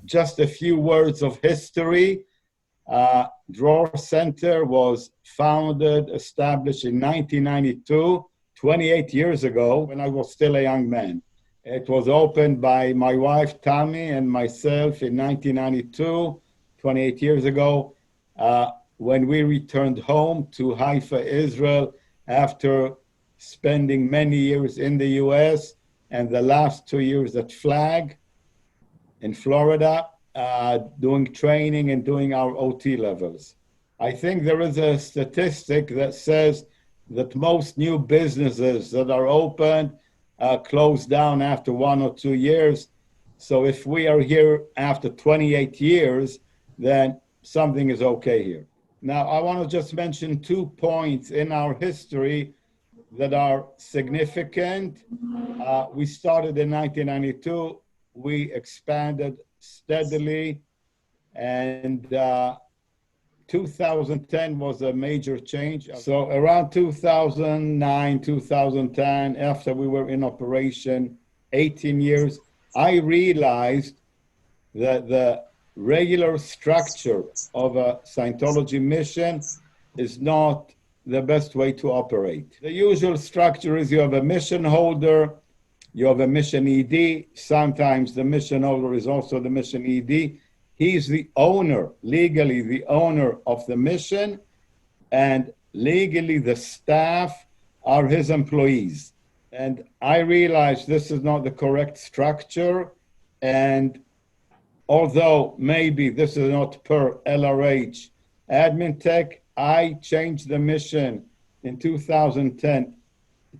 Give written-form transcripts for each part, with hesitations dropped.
just a few words of history. Dror Center was founded, established in 1992, 28 years ago, when I was still a young man. It was opened by my wife, Tammy, and myself in 1992, 28 years ago, when we returned home to Haifa, Israel, after spending many years in the US and the last 2 years at Flag in Florida, doing training and doing our OT levels. I think there is a statistic that says that most new businesses that are opened close down after 1 or 2 years. So if we are here after 28 years, then something is okay here. Now, I want to just mention 2 points in our history that are significant. We started in 1992. We expanded steadily, and 2010 was a major change. So around 2009, 2010, after we were in operation 18 years, I realized that the regular structure of a Scientology mission is not the best way to operate. The usual structure is you have a mission holder, you have a mission ED. Sometimes the mission holder is also the mission ED. He's the owner, legally the owner of the mission, and legally the staff are his employees. And I realized this is not the correct structure. And although maybe this is not per LRH admin tech, I changed the mission in 2010.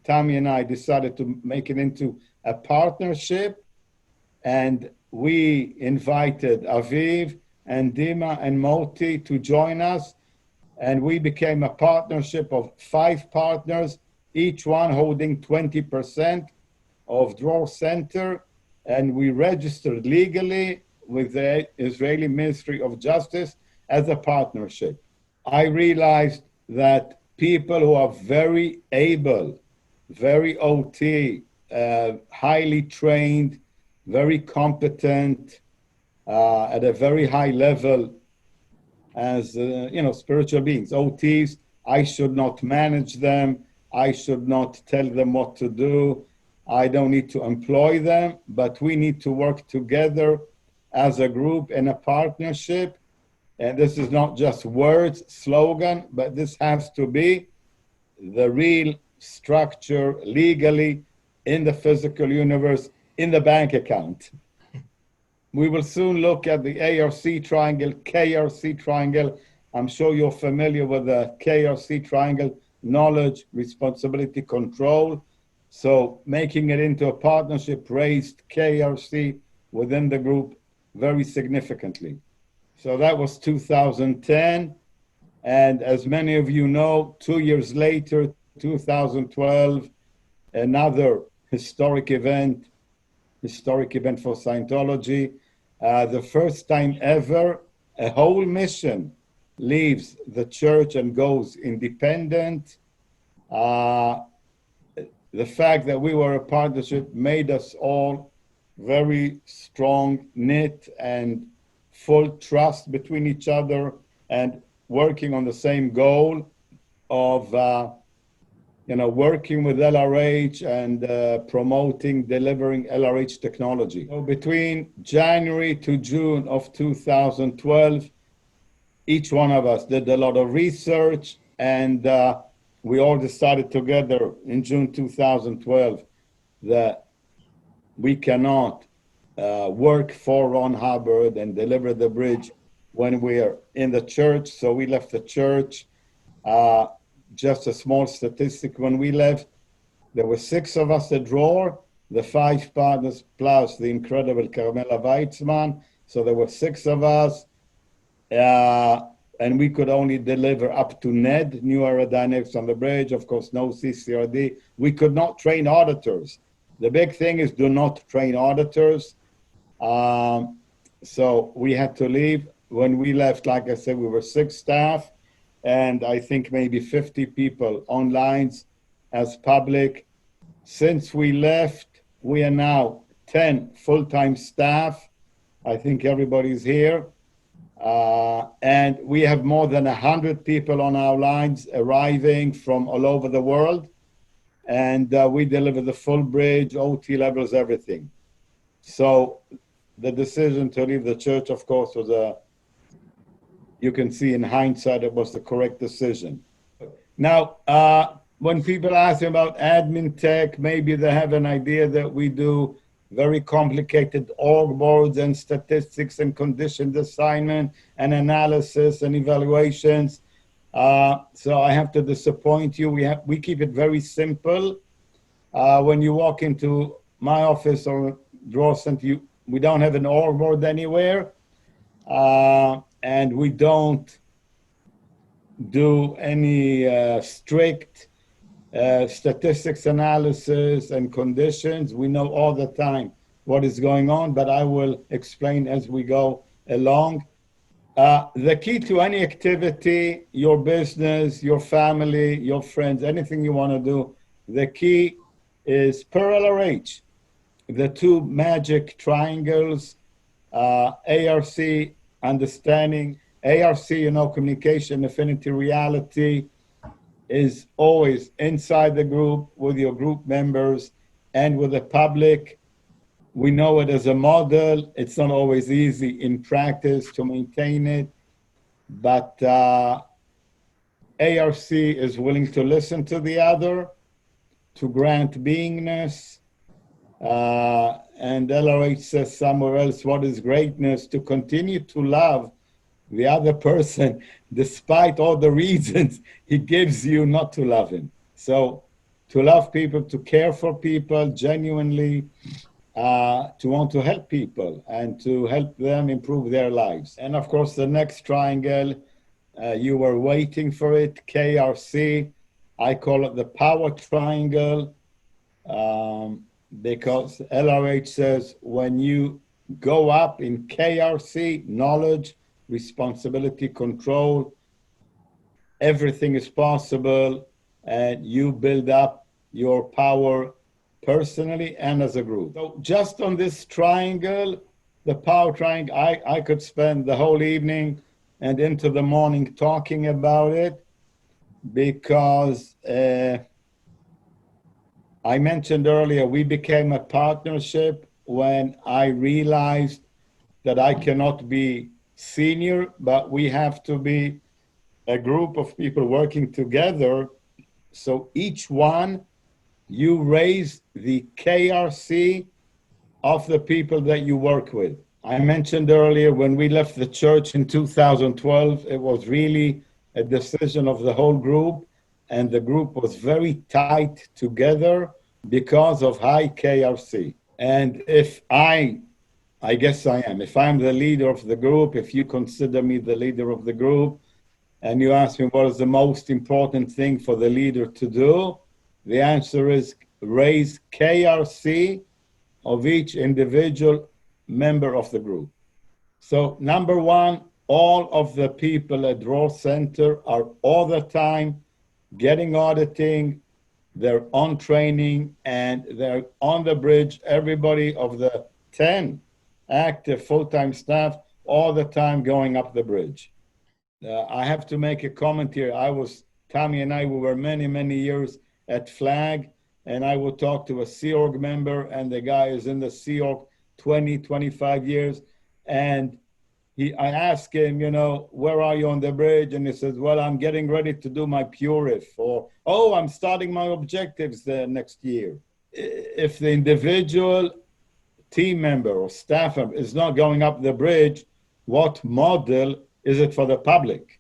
Tommy and I decided to make it into a partnership, and we invited Aviv and Dima and Moti to join us, and we became a partnership of 5 partners, each one holding 20% of Dror Center, and we registered legally with the Israeli Ministry of Justice as a partnership. I realized that people who are very able, very OT, highly trained, very competent, at a very high level as spiritual beings, OTs, I should not manage them. I should not tell them what to do. I don't need to employ them, but we need to work together as a group in a partnership. And this is not just words, slogan, but this has to be the real structure legally in the physical universe, in the bank account. We will soon look at the ARC triangle, KRC triangle. I'm sure you're familiar with the KRC triangle, knowledge, responsibility, control. So making it into a partnership raised KRC within the group very significantly. So that was 2010. And as many of you know, 2 years later, 2012, another historic event for Scientology. The first time ever, a whole mission leaves the church and goes independent. The fact that we were a partnership made us all very strong, knit, and full trust between each other, and working on the same goal of working with LRH and promoting, delivering LRH technology. So between January to June of 2012, each one of us did a lot of research, and we all decided together in June 2012 that we cannot work for Ron Hubbard and deliver the bridge when we're in the church. So we left the church. Just a small statistic, when we left, there were 6 of us at Dror, the 5 partners plus the incredible Carmela Weitzman. So there were 6 of us, and we could only deliver up to NED, New Aerodynamics on the bridge, of course, no CCRD. We could not train auditors. The big thing is do not train auditors. So we had to leave. When we left, like I said, we were 6 staff, and I think maybe 50 people on lines as public. Since we left, we are now 10 full-time staff. I think everybody's here. And we have more than 100 people on our lines arriving from all over the world. And we deliver the full bridge, OT levels, everything. So the decision to leave the church, of course, was you can see in hindsight, it was the correct decision. Now, when people ask me about admin tech, maybe they have an idea that we do very complicated org boards and statistics and conditioned assignment and analysis and evaluations. So I have to disappoint you. We keep it very simple. When you walk into my office or draw center, we don't have an org board anywhere, and we don't do any strict statistics analysis and conditions. We know all the time what is going on, but I will explain as we go along. The key to any activity, your business, your family, your friends, anything you want to do, the key is per LRH, the two magic triangles, ARC, understanding, ARC, communication, affinity, reality, is always inside the group with your group members and with the public. We know it as a model. It's not always easy in practice to maintain it, but ARC is willing to listen to the other, to grant beingness, and LRH says somewhere else, what is greatness? To continue to love the other person despite all the reasons he gives you not to love him. So to love people, to care for people genuinely, to want to help people and to help them improve their lives. And of course, the next triangle, you were waiting for it, KRC. I call it the power triangle, because LRH says when you go up in KRC, knowledge, responsibility, control, everything is possible, and you build up your power personally and as a group. So just on this triangle, the power triangle, I could spend the whole evening and into the morning talking about it, because I mentioned earlier, we became a partnership when I realized that I cannot be senior, but we have to be a group of people working together. So each one, you raise the KRC of the people that you work with. I mentioned earlier, when we left the church in 2012, it was really a decision of the whole group, and the group was very tight together because of high KRC. And if I guess I am. If I'm the leader of the group, if you consider me the leader of the group, and you ask me what is the most important thing for the leader to do, the answer is raise KRC of each individual member of the group. So number one, all of the people at Draw Center are all the time getting auditing, they're on training, and they're on the bridge. Everybody of the 10 active full-time staff all the time going up the bridge. I have to make a comment here. Tommy and I, we were many, many years at Flag, and I would talk to a Sea Org member, and the guy is in the Sea Org 20, 25 years. And I asked him, where are you on the bridge? And he says, well, I'm getting ready to do my PURIF, or, oh, I'm starting my objectives next year. If the individual team member or staff member is not going up the bridge, what model is it for the public?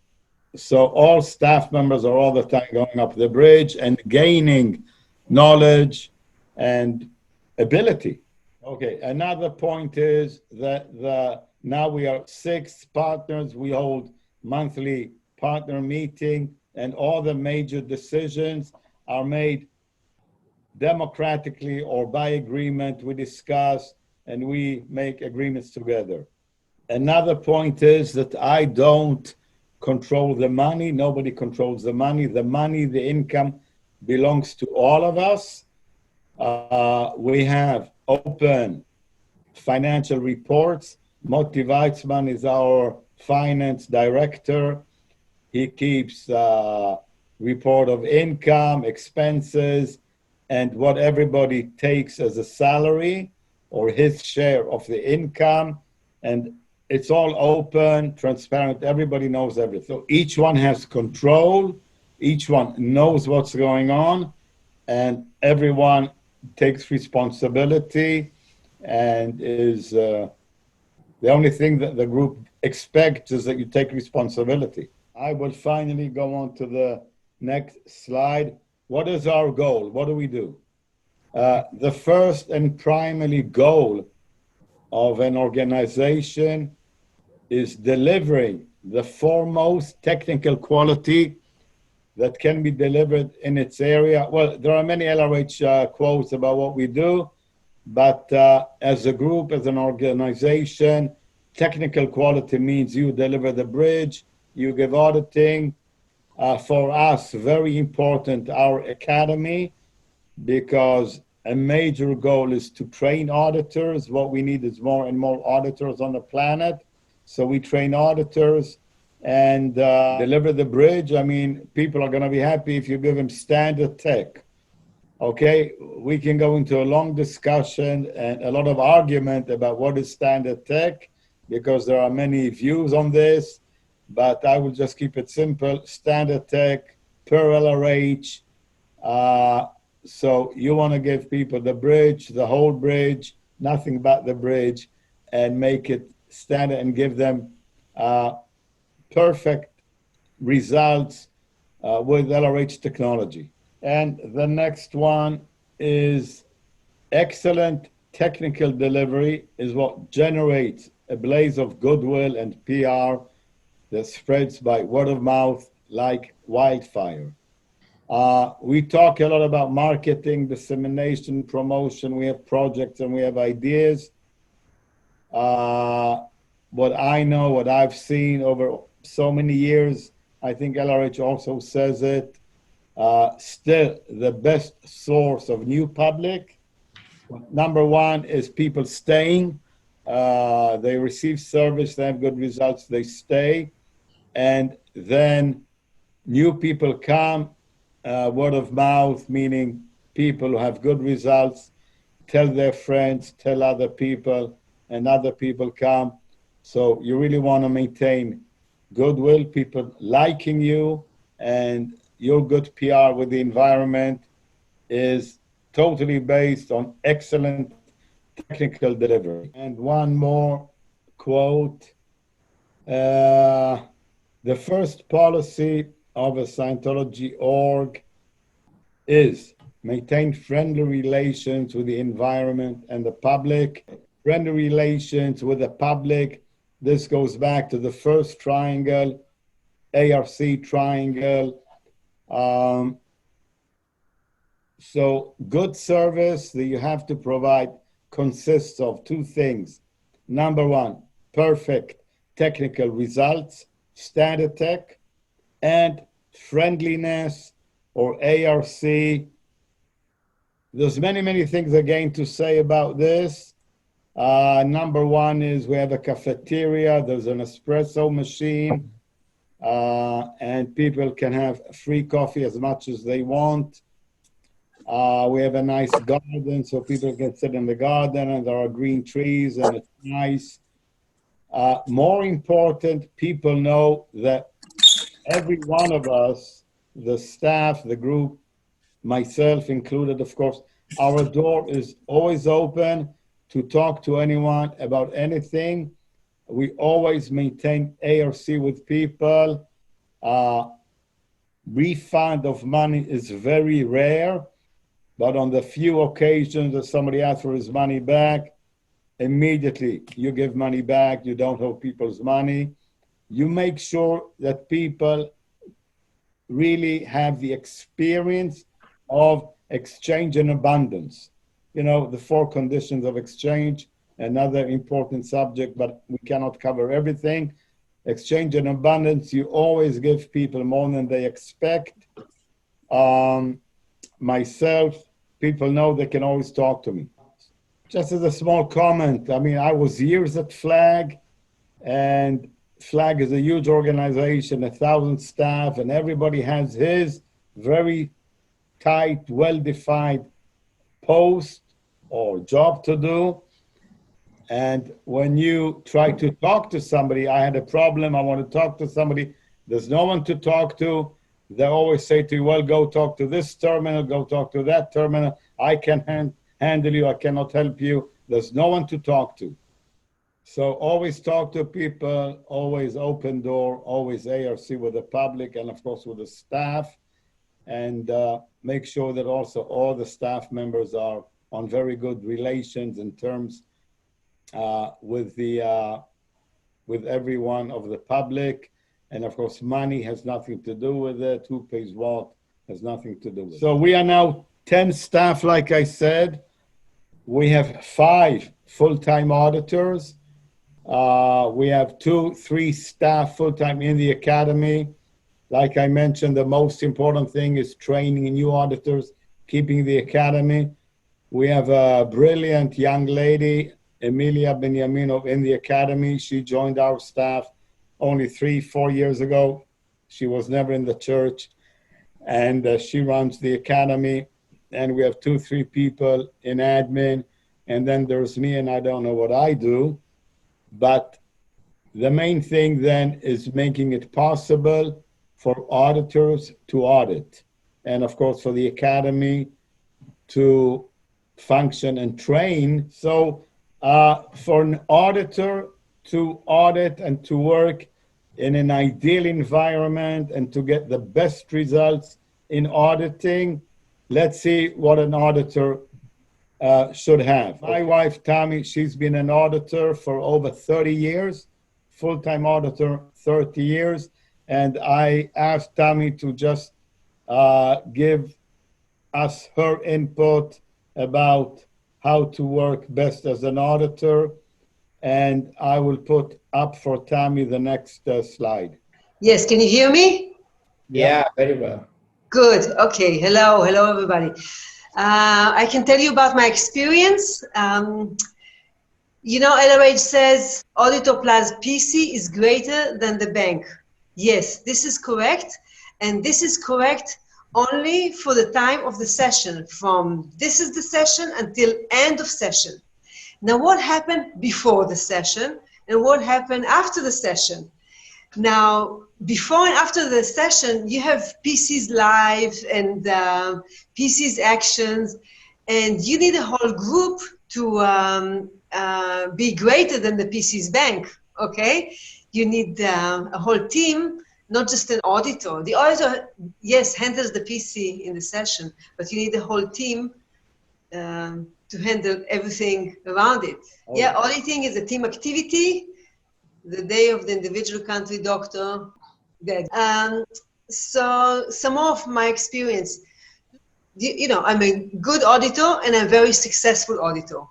So all staff members are all the time going up the bridge and gaining knowledge and ability. Okay, another point is that now we are 6 partners. We hold monthly partner meeting, and all the major decisions are made democratically or by agreement. We discuss and we make agreements together. Another point is that I don't control the money. Nobody controls the money. The money, the income belongs to all of us. We have open financial reports. Motti Weitzman is our finance director. He keeps report of income, expenses, and what everybody takes as a salary or his share of the income. And it's all open, transparent. Everybody knows everything. So each one has control. Each one knows what's going on, and everyone takes responsibility and is the only thing that the group expects is that you take responsibility. I will finally go on to the next slide. What is our goal? What do we do? The first and primary goal of an organization is delivering the foremost technical quality that can be delivered in its area. Well, there are many LRH quotes about what we do, but as a group, as an organization, technical quality means you deliver the bridge, you give auditing. For us, very important, our academy, because a major goal is to train auditors. What we need is more and more auditors on the planet. So we train auditors and deliver the bridge. I mean, people are going to be happy if you give them standard tech. Okay, we can go into a long discussion and a lot of argument about what is standard tech, because there are many views on this, but I will just keep it simple. Standard tech per LRH. So you want to give people the bridge, the whole bridge, nothing but the bridge, and make it standard and give them perfect results with LRH technology. And the next one is excellent technical delivery is what generates a blaze of goodwill and PR that spreads by word of mouth like wildfire. We talk a lot about marketing, dissemination, promotion. We have projects and we have ideas. What I know, what I've seen over so many years, I think LRH also says it, still the best source of new public. Number one is people staying. They receive service, they have good results, they stay. And then new people come, word of mouth, meaning people who have good results, tell their friends, tell other people, and other people come. So you really want to maintain goodwill, people liking you, and your good PR with the environment is totally based on excellent technical delivery. And one more quote. The first policy of a Scientology org is maintain friendly relations with the environment and the public. Friendly relations with the public. This goes back to the first triangle, ARC triangle. So good service that you have to provide consists of two things. Number one, perfect technical results, standard tech, and friendliness or ARC. There's many things again to say about this. Number one is we have a cafeteria, there's an espresso machine, and people can have free coffee as much as they want. We have a nice garden, so people can sit in the garden, and there are green trees, and it's nice. More important, people know that every one of us, the staff, the group, myself included, of course, our door is always open to talk to anyone about anything. We always maintain ARC with people. Refund of money is very rare, but on the few occasions that somebody asks for his money back, immediately you give money back. You don't hold people's money. You make sure that people really have the experience of exchange and abundance. You know, the four conditions of exchange, another important subject, but we cannot cover everything. Exchange and abundance, you always give people more than they expect. Myself, people know they can always talk to me. Just as a small comment, I mean, I was years at Flag, and Flag is a huge organization, 1,000 staff, and everybody has his very tight, well-defined post or job to do. And when you try to talk to somebody, I had a problem, I want to talk to somebody, there's no one to talk to. They always say to you, well, go talk to this terminal, go talk to that terminal. I can handle you, I cannot help you. There's no one to talk to. So always talk to people, always open door, always ARC with the public and of course with the staff. And make sure that also all the staff members are on very good relations in terms with everyone of the public. And of course, money has nothing to do with it. Who pays what has nothing to do with it. So we are now 10 staff, like I said. We have 5 full-time auditors. We have 2, 3 staff full-time in the academy. Like I mentioned, the most important thing is training new auditors, keeping the academy. We have a brilliant young lady, Emilia Beniaminov, in the academy. She joined our staff only 3-4 years ago. She was never in the church, and she runs the academy. And we have 2-3 people in admin, and then there's me, and I don't know what I do. But the main thing then is making it possible for auditors to audit, and of course for the academy to function and train. So for an auditor to audit and to work in an ideal environment and to get the best results in auditing, let's see what an auditor should have. My wife, Tammy, she's been an auditor for over 30 years, full-time auditor, 30 years. And I asked Tammy to just give us her input about how to work best as an auditor. And I will put up for Tammy the next slide. Yes, can you hear me? Yeah, very well. Good. Okay. Hello, everybody. I can tell you about my experience. You know, LRH says auditor plus PC is greater than the bank. Yes, this is correct. And this is correct only for the time of the session, from this is the session until end of session. Now, what happened before the session and what happened after the session? Now, before and after the session, you have PC's live and PC's actions, and you need a whole group to be greater than the PC's bank, okay? You need a whole team, not just an auditor. The auditor, yes, handles the PC in the session, but you need a whole team to handle everything around it. Oh. Yeah, auditing is a team activity. The day of the individual country doctor. Good. So some more of my experience. You know, I'm a good auditor and a very successful auditor.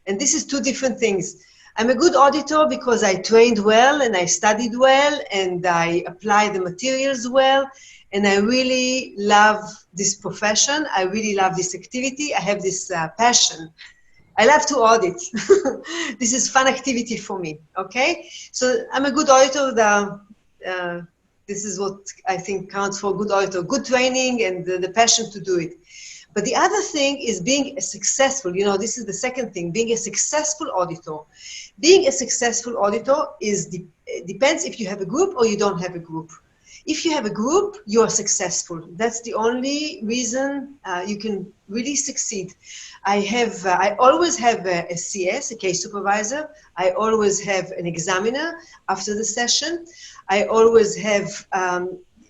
And this is 2 different things. I'm a good auditor because I trained well and I studied well and I apply the materials well. And I really love this profession. I really love this activity. I have this passion. I love to audit. This is fun activity for me, okay? So I'm a good auditor. This is what I think counts for a good auditor, good training and the passion to do it. But the other thing is being a successful, you know, this is the second thing, being a successful auditor. Being a successful auditor depends if you have a group or you don't have a group. If you have a group, you are successful. That's the only reason you can really succeed. I always have a CS, a case supervisor. I always have an examiner after the session. I always have,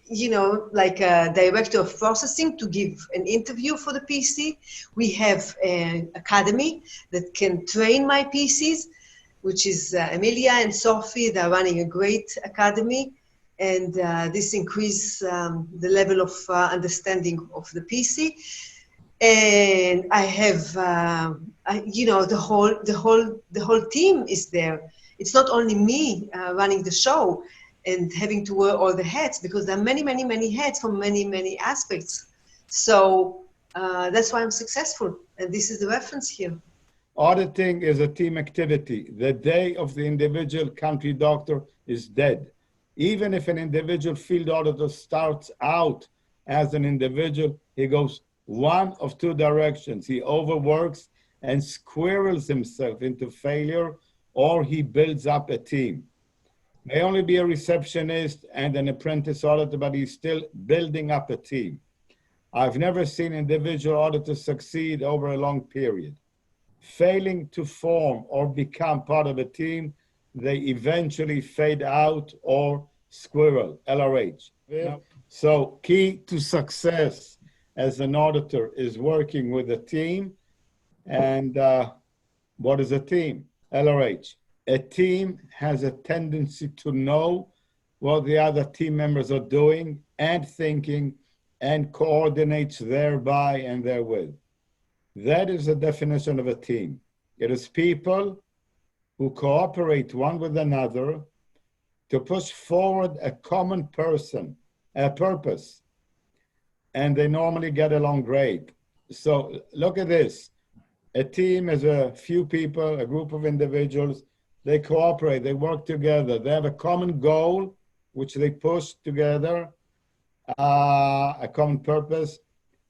you know, like a director of processing to give an interview for the PC. We have an academy that can train my PCs, which is Emilia and Sophie. They're running a great academy. And this increases the level of understanding of the PC. And I have, you know, the whole team is there. It's not only me running the show and having to wear all the hats, because there are many hats from many aspects. So that's why I'm successful. And this is the reference here. Auditing is a team activity. The day of the individual country doctor is dead. Even if an individual field auditor starts out as an individual, he goes one of two directions. He overworks and squirrels himself into failure, or he builds up a team. May only be a receptionist and an apprentice auditor, but he's still building up a team. I've never seen individual auditors succeed over a long period. Failing to form or become part of a team, they eventually fade out or squirrel, LRH. So key to success as an auditor is working with a team. And what is a team? LRH. A team has a tendency to know what the other team members are doing and thinking and coordinates thereby and therewith. That is the definition of a team. It is people who cooperate one with another to push forward a common purpose, and they normally get along great. So look at this. A team is a few people, a group of individuals. They cooperate, they work together. They have a common goal, which they push together, a common purpose.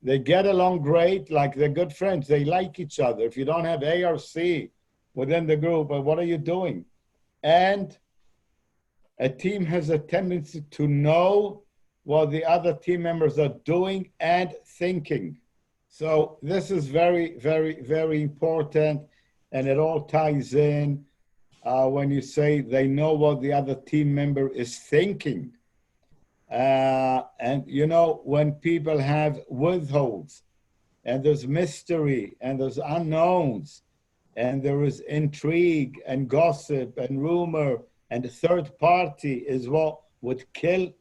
They get along great, like they're good friends. They like each other. If you don't have A or C within the group, what are you doing? And a team has a tendency to know what the other team members are doing and thinking. So this is very, very, very important. And it all ties in when you say they know what the other team member is thinking. And you know, when people have withholds and there's mystery and there's unknowns and there is intrigue and gossip and rumor and a third party is what would kill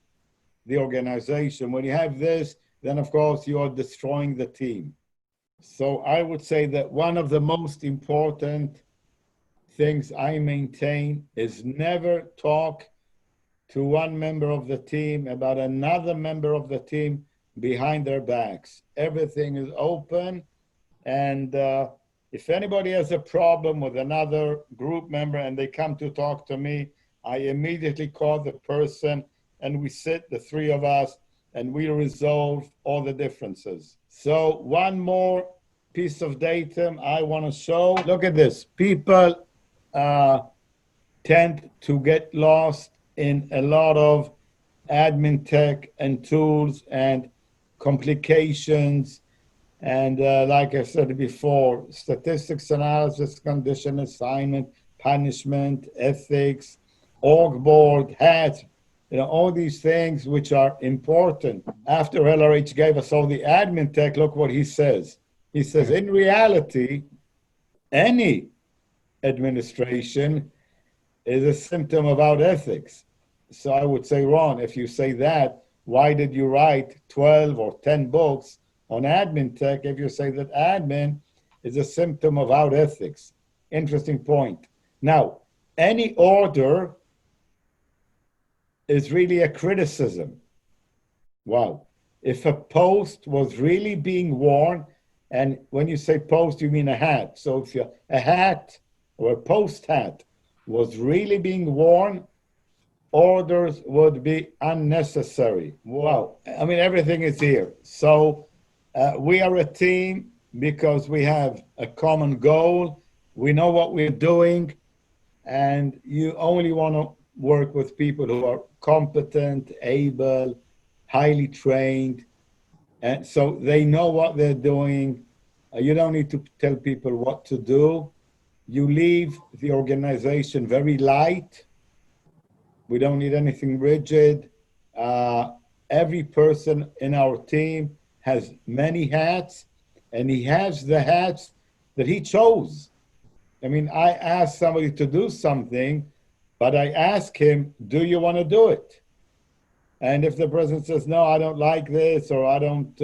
the organization. When you have this, then of course you are destroying the team. So I would say that one of the most important things I maintain is never talk to one member of the team about another member of the team behind their backs. Everything is open. And if anybody has a problem with another group member and they come to talk to me, I immediately call the person and we sit, the three of us, and we resolve all the differences. So one more piece of data I want to show. Look at this. People tend to get lost in a lot of admin tech and tools and complications. And like I said before, statistics analysis, condition assignment, punishment, ethics, org board, hats, you know, all these things which are important. After LRH gave us all the admin tech, look what he says. He says, in reality, any administration is a symptom about ethics. So I would say, Ron, if you say that, why did you write 12 or 10 books on admin tech if you say that admin is a symptom of out ethics? Interesting point. Now, any order is really a criticism. Wow. If a post was really being worn, and when you say post, you mean a hat. So if a hat or a post hat was really being worn, orders would be unnecessary. Wow. I mean, everything is here. So we are a team because we have a common goal. We know what we're doing, and you only want to work with people who are competent, able, highly trained, and so they know what they're doing. You don't need to tell people what to do. You leave the organization very light. We don't need anything rigid. Every person in our team has many hats, and he has the hats that he chose. I mean, I ask somebody to do something, but I ask him, do you want to do it? And if the person says, no, I don't like this, or I don't,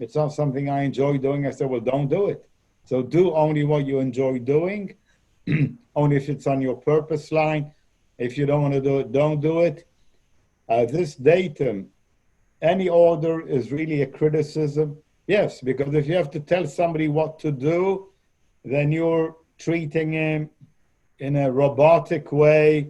it's not something I enjoy doing, I say, well, don't do it. So do only what you enjoy doing, only if it's on your purpose line. If you don't want to do it, don't do it. This datum, any order is really a criticism. Yes, because if you have to tell somebody what to do, then you're treating him in a robotic way,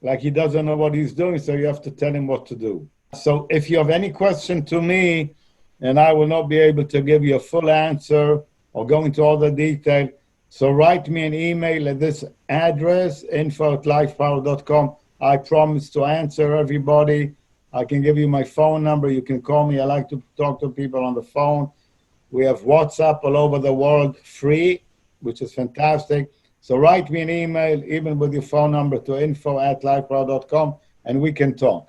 like he doesn't know what he's doing, so you have to tell him what to do. So if you have any question to me, and I will not be able to give you a full answer or go into all the detail, so write me an email at this address, info@lifepower.com. I promise to answer everybody. I can give you my phone number. You can call me. I like to talk to people on the phone. We have WhatsApp all over the world free, which is fantastic. So write me an email, even with your phone number, to info@lifepower.com, and we can talk.